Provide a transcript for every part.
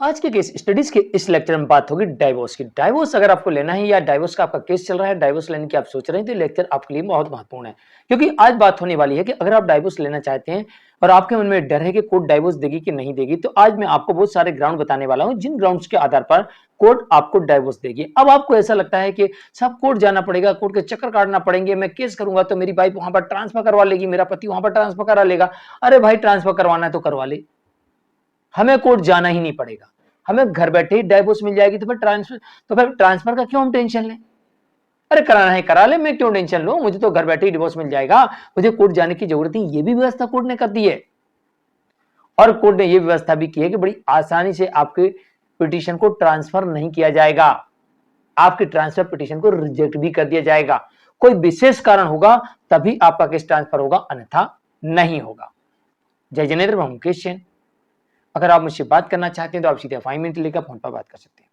आज के case studies के इस लेक्चर में बात होगी डाइवोर्स की। डाइवोर्स अगर आपको लेना है या डाइवोर्स का आपका केस चल रहा है, डाइवोर्स लेने की आप सोच रहे हैं, तो ये लेक्चर आपके लिए बहुत महत्वपूर्ण है। क्योंकि आज बात होने वाली है कि अगर आप डाइवोर्स लेना चाहते हैं और आपके मन में डर है कि कोर्ट डाइवोर्स देगी कि नहीं देगी, तो आज मैं आपको बहुत सारे ग्राउंड बताने वाला हूं जिन ग्राउंड्स के आधार पर कोर्ट आपको डाइवोर्स देगी। अब आपको ऐसा लगता है कि सब कोर्ट जाना पड़ेगा, कोर्ट के चक्कर काटना पड़ेंगे, मैं केस करूंगा तो मेरी वाइफ वहां पर ट्रांसफर करवा लेगी, मेरा पति वहां पर ट्रांसफर करा लेगा। अरे भाई, ट्रांसफर करवाना है तो करवा ले, हमें कोर्ट जाना ही नहीं पड़ेगा, हमें घर बैठे ही डाइवोर्स मिल जाएगी। तो फिर ट्रांसफर का क्यों हम टेंशन लें? अरे कराना है करा ले, मैं क्यों टेंशन लूं, मुझे तो घर बैठे ही डिवोर्स मिल जाएगा, मुझे कोर्ट जाने की जरूरत नहीं। ये भी व्यवस्था कोर्ट ने कर दी है। और कोर्ट ने यह व्यवस्था भी की है कि बड़ी आसानी से आपके पिटीशन को ट्रांसफर नहीं किया जाएगा, आपकी ट्रांसफर पिटीशन को रिजेक्ट भी कर दिया जाएगा। कोई विशेष कारण होगा तभी आपका केस ट्रांसफर होगा, अन्यथा नहीं होगा। जय जिनेन्द्र, मैं मुकेश जैन। अगर आप मुझसे बात करना चाहते हैं तो आप सीधे असाइनमेंट लेकर फोन पर बात कर सकते हैं।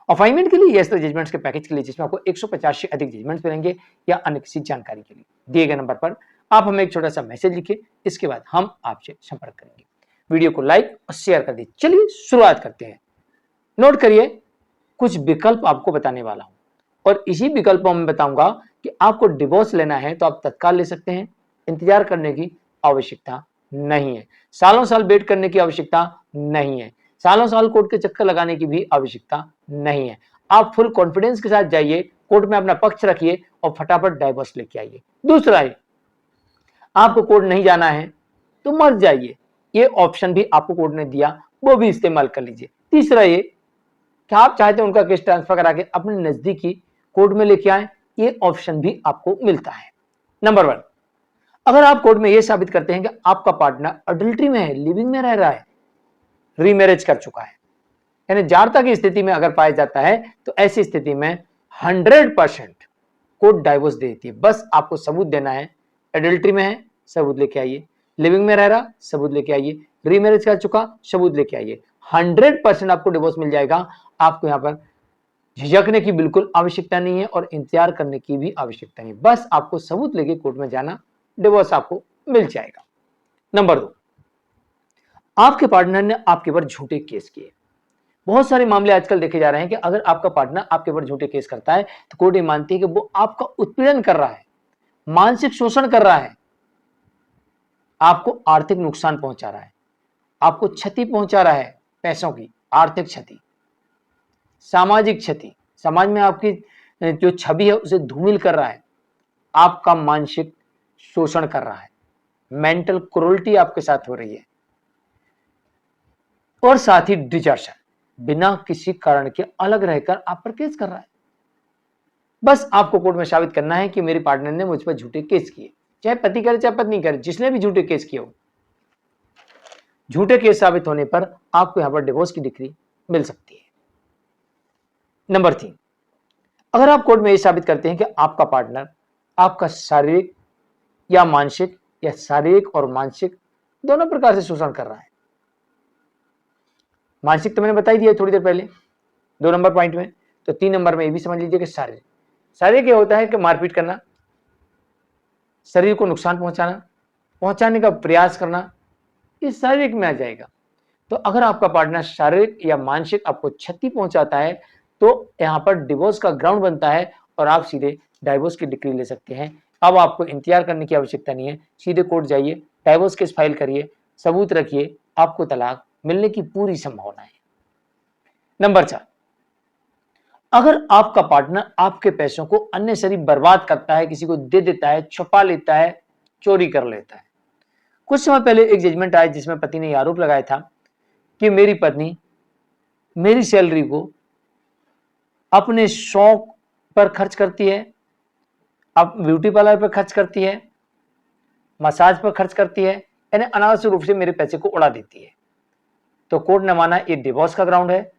असाइनमेंट के लिए तो जजमेंट्स के पैकेज के लिए, जिसमें आपको 150 से अधिक जजमेंट्स मिलेंगे, या अन्य किसी जानकारी के लिए दिए गए नंबर पर आप हमें एक छोटा सा मैसेज लिखिए। इसके बाद हम आपसे संपर्क करेंगे। वीडियो को लाइक और शेयर कर दीजिए। चलिए शुरुआत करते हैं। नोट करिए, कुछ विकल्प आपको बताने वाला हूं और इसी विकल्पों में बताऊंगा कि आपको डिवोर्स लेना है तो आप तत्काल ले सकते हैं, इंतजार करने की आवश्यकता नहीं है, सालों साल वेट करने की आवश्यकता नहीं है, सालों साल कोर्ट के चक्कर लगाने की भी आवश्यकता नहीं है। आप फुल कॉन्फिडेंस के साथ जाइए, कोर्ट में अपना पक्ष रखिए और फटाफट डाइवोर्स लेके आइए। दूसरा है, आपको कोर्ट नहीं जाना है तो मर जाइए, ये ऑप्शन भी आपको कोर्ट ने दिया, वो भी इस्तेमाल कर लीजिए। तीसरा ये कि आप चाहते हैं उनका केस ट्रांसफर करा के अपने नजदीकी कोर्ट में लेके आए, ये ऑप्शन भी आपको मिलता है। नंबर 1, अगर आप कोर्ट में यह साबित करते हैं कि आपका पार्टनर अडल्ट्री में है, लिविंग में रह रहा है, रीमैरिज कर चुका है, यानी जारता की स्थिति में अगर पाया जाता है, तो ऐसी स्थिति में 100% कोर्ट डाइवोर्स दे देती है। बस आपको सबूत देना है, एडल्ट्री में है, सबूत लेके आइए, लिविंग में रह रहा, सबूत लेके आइए, रीमैरिज कर चुका, सबूत लेके आइए, 100% आपको डिवोर्स मिल जाएगा। आपको यहां पर झिझकने की बिल्कुल आवश्यकता नहीं है और इंतजार करने की भी आवश्यकता नहीं, बस आपको सबूत लेके कोर्ट में जाना, डिवोर्स आपको मिल जाएगा। नंबर 2, आपके पार्टनर ने आपके ऊपर झूठे केस किए। बहुत सारे मामले आजकल देखे जा रहे हैं कि अगर आपका पार्टनर आपके ऊपर झूठे केस करता है तो कोर्ट ये मानती है कि वो आपका उत्पीड़न कर रहा है, मानसिक शोषण कर रहा है, आपको आर्थिक नुकसान पहुंचा रहा है, आपको क्षति पहुंचा रहा है, पैसों की आर्थिक क्षति, सामाजिक क्षति, समाज में आपकी जो छवि है उसे धूमिल कर रहा है, आपका मानसिक शोषण कर रहा है, मेंटल क्रूरल्टी आपके साथ हो रही है, और साथ ही डिजर्शन, बिना किसी कारण के अलग रहकर आप पर केस कर रहा है। बस आपको कोर्ट में साबित करना है कि मेरे पार्टनर ने मुझ पर झूठे केस किए, चाहे पति करे चाहे पत्नी करे, जिसने भी झूठे केस किए हो। झूठे केस साबित होने पर आपको यहां पर डिवोर्स की डिक्री मिल सकती है। नंबर 3, अगर आप कोर्ट में यह साबित करते हैं कि आपका पार्टनर आपका शारीरिक या मानसिक, या शारीरिक और मानसिक दोनों प्रकार से शोषण कर रहा है। मानसिक तो मैंने बता ही दिया थोड़ी देर पहले 2 नंबर पॉइंट में, तो 3 नंबर में ये भी समझ लीजिए कि शारीरिक। शारीरिक क्या होता है कि मारपीट करना, शरीर को नुकसान पहुंचाने का प्रयास करना, ये शारीरिक में आ जाएगा। तो अगर आपका पार्टनर शारीरिक या मानसिक आपको क्षति पहुंचाता है तो यहां पर डिवोर्स का ग्राउंड बनता है और आप सीधे डाइवोर्स की डिक्री ले सकते हैं। अब आपको इंतजार करने की आवश्यकता नहीं है, सीधे कोर्ट जाइए, डाइवोर्स केस फाइल करिए, सबूत रखिए, आपको तलाक मिलने की पूरी संभावना है। नंबर 4, अगर आपका पार्टनर आपके पैसों को अननेसेसरी बर्बाद करता है, किसी को दे देता है, छुपा लेता है, चोरी कर लेता है। कुछ समय पहले एक जजमेंट आया जिसमें पति ने आरोप लगाया था कि मेरी पत्नी मेरी सैलरी को अपने शौक पर खर्च करती है, अब ब्यूटी पार्लर पर खर्च करती है, मसाज पर खर्च करती है, यानी अनावश्यक रूप से मेरे पैसे को उड़ा देती है। तो कोर्ट ने माना ये डिवोर्स का ग्राउंड है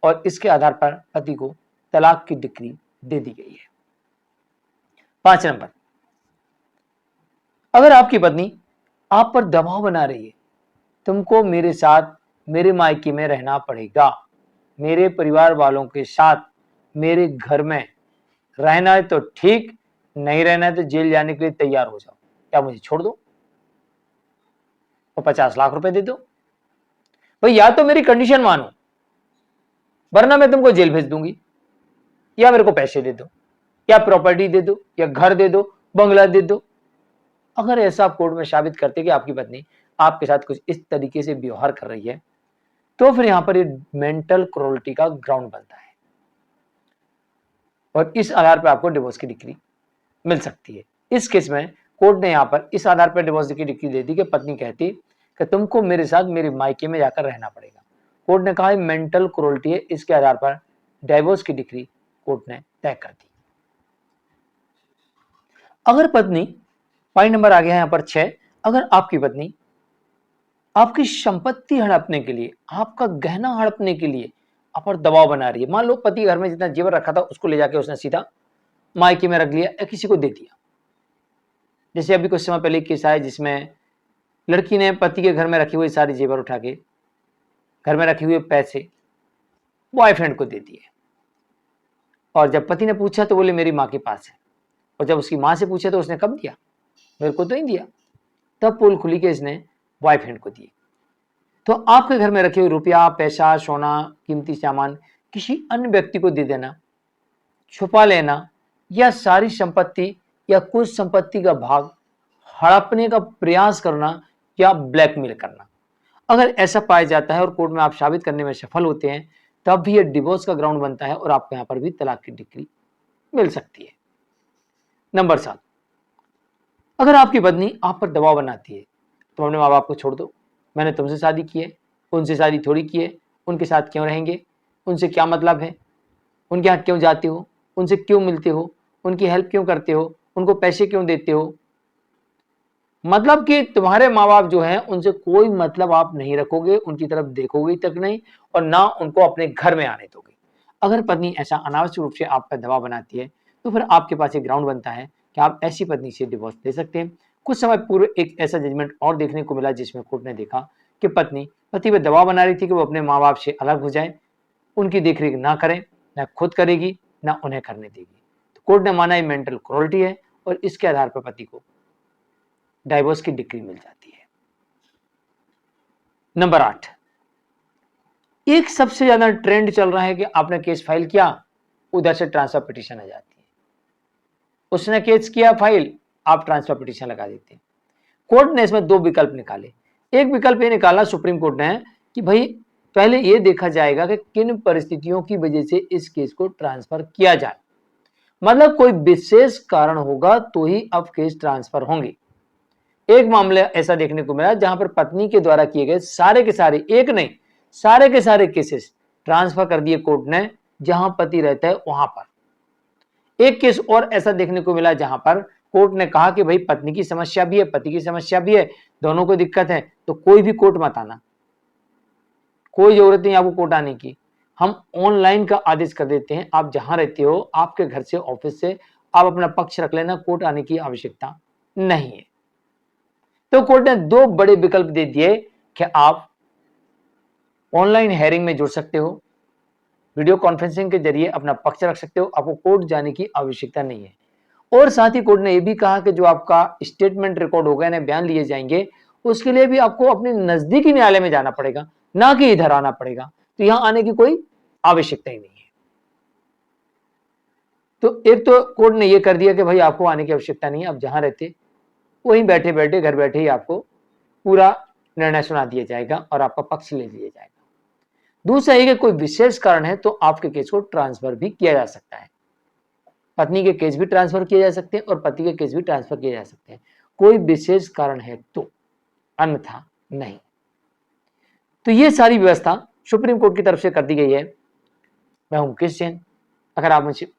और इसके आधार पर पति को तलाक की डिक्री दे दी गई है। 5 नंबर, अगर आपकी पत्नी आप पर दबाव बना रही है, तुमको मेरे साथ मेरे मायके में रहना पड़ेगा, मेरे परिवार वालों के साथ मेरे घर में रहना है तो ठीक, नहीं रहना है तो जेल जाने के लिए तैयार हो जाओ, या मुझे छोड़ दो और 50 लाख रुपए दे दो। भाई या तो मेरी कंडीशन मानो वरना मैं तुमको जेल भेज दूंगी, या मेरे को पैसे दे दो, या प्रॉपर्टी दे दो, या घर दे दो, बंगला दे दो। अगर ऐसा आप कोर्ट में साबित करते कि आपकी पत्नी आपके साथ कुछ इस तरीके से व्यवहार कर रही है, तो फिर यहां पर ये मेंटल क्रूरल्टी का ग्राउंड बनता है और इस आधार पर आपको डिवोर्स की डिग्री मिल सकती है। इस केस में कोर्ट ने यहां पर इस आधार पर डिवोर्स की डिग्री दे दी कि पत्नी कहती कि तुमको मेरे साथ मेरे मायके में जाकर रहना पड़ेगा। कोर्ट ने कहा मेंटल क्रूरल्टी है, इसके आधार पर डिवोर्स की डिग्री कोर्ट ने तय कर दी। अगर पत्नी, पॉइंट नंबर आ गया है यहां पर 6, अगर आपकी पत्नी आपकी संपत्ति हड़पने के लिए, आपका गहना हड़पने के लिए आप पर दबाव बना रही है। मान लो पति घर में जितना जेवर रखा था उसको ले जाके उसने सीधा मायके में रख लिया या किसी को दे दिया। जैसे अभी कुछ समय पहले केस आया जिसमें लड़की ने पति के घर में रखे हुए सारे जेवर उठा के, घर में रखे हुए पैसे बॉयफ्रेंड को दे दिए, और जब पति ने पूछा तो बोले मेरी माँ के पास है, और जब उसकी माँ से पूछा तो उसने कब दिया, मेरे को तो नहीं दिया। तब पोल खुली के इसने बॉयफ्रेंड को दिए। तो आपके घर में रखे हुए रुपया, पैसा, सोना, कीमती सामान किसी अन्य व्यक्ति को दे देना, छुपा लेना, या सारी संपत्ति या कुछ संपत्ति का भाग हड़पने का प्रयास करना या ब्लैकमेल करना, अगर ऐसा पाया जाता है और कोर्ट में आप साबित करने में सफल होते हैं, तब भी यह डिवोर्स का ग्राउंड बनता है और आपको यहां पर भी तलाक की डिग्री मिल सकती है। नंबर 7, अगर आपकी पत्नी आप पर दबाव बनाती है, तुम अपने माँ बाप को छोड़ दो, मैंने तुमसे शादी की है, उनसे शादी थोड़ी की है, उनके साथ क्यों रहेंगे, उनसे क्या मतलब है, उनके यहाँ क्यों जाते हो, उनसे क्यों मिलते हो, उनकी हेल्प क्यों करते हो, उनको पैसे क्यों देते हो। मतलब कि तुम्हारे माँ बाप जो हैं उनसे कोई मतलब आप नहीं रखोगे, उनकी तरफ देखोगे तक नहीं, और ना उनको अपने घर में आने दोगे। अगर पत्नी ऐसा अनावश्यक रूप से आप पर दबाव बनाती है, तो फिर आपके पास एक ग्राउंड बनता है कि आप ऐसी पत्नी से डिवोर्स ले सकते हैं। कुछ समय पूर्व एक ऐसा जजमेंट और देखने को मिला जिसमें कोर्ट ने देखा कि पत्नी पति पर दबाव बना रही थी कि वो अपने माँ बाप से अलग हो जाए, उनकी देखरेख ना करें, ना खुद करेगी, ना उन्हें करने देगी। तो कोर्ट ने माना ये मेंटल क्रूरल्टी है और इसके आधार पर पति को डाइवोर्स की डिग्री मिल जाती है। नंबर 8, एक सबसे ज्यादा ट्रेंड चल रहा है कि आपने केस फाइल किया, उधर से ट्रांसफर पिटीशन आ जाती है। उसने केस किया फाइल, आप ट्रांसफर पिटीशन लगा देते हैं। कोर्ट ने इसमें 2 विकल्प निकाले। एक विकल्प ये निकाला सुप्रीम कोर्ट ने कि भाई पहले ये देखा जाएगा कि किन परिस्थितियों की वजह से इस केस को ट्रांसफर किया जाए, मतलब कोई विशेष कारण होगा तो ही अब केस ट्रांसफर होंगे। एक मामला ऐसा देखने को मिला जहां पर पत्नी के द्वारा किए गए सारे के सारे, एक नहीं सारे के सारे केसेस ट्रांसफर कर दिए कोर्ट ने जहां पति रहता है वहां पर। एक केस और ऐसा देखने को मिला जहां पर कोर्ट ने कहा कि भाई पत्नी की समस्या भी है, पति की समस्या भी है, दोनों को दिक्कत है, तो कोई भी कोर्ट मत आना, कोई जरूरत नहीं आपको कोर्ट आने की, हम ऑनलाइन का आदेश कर देते हैं, आप जहां रहते हो आपके घर से, ऑफिस से आप अपना पक्ष रख लेना, कोर्ट आने की आवश्यकता नहीं है। तो कोर्ट ने 2 बड़े विकल्प दे दिए कि आप ऑनलाइन हेयरिंग में जुड़ सकते हो, वीडियो कॉन्फ्रेंसिंग के जरिए अपना पक्ष रख सकते हो, आपको कोर्ट जाने की आवश्यकता नहीं है। और साथ ही कोर्ट ने यह भी कहा कि जो आपका स्टेटमेंट रिकॉर्ड होगा, यानी बयान लिए जाएंगे, उसके लिए भी आपको अपने नजदीकी न्यायालय में जाना पड़ेगा, ना कि इधर आना पड़ेगा, तो यहां आने की कोई आवश्यकता ही नहीं है। तो एक तो कोर्ट ने यह कर दिया कि भाई आपको आने की आवश्यकता नहीं है, आप जहां रहते वहीं बैठे बैठे घर बैठे ही आपको पूरा निर्णय सुना दिया जाएगा और आपका पक्ष ले लिया जाएगा। दूसरा ये कि कोई विशेष कारण है तो आपके केस को ट्रांसफर भी किया जा सकता है, पत्नी के केस भी ट्रांसफर किए जा सकते हैं और पति के केस भी ट्रांसफर किए जा सकते हैं, कोई विशेष कारण है तो, अन्यथा नहीं। तो ये सारी व्यवस्था सुप्रीम कोर्ट की तरफ से कर दी गई है। मैं हूं मुकेश जैन। अगर आप मुझे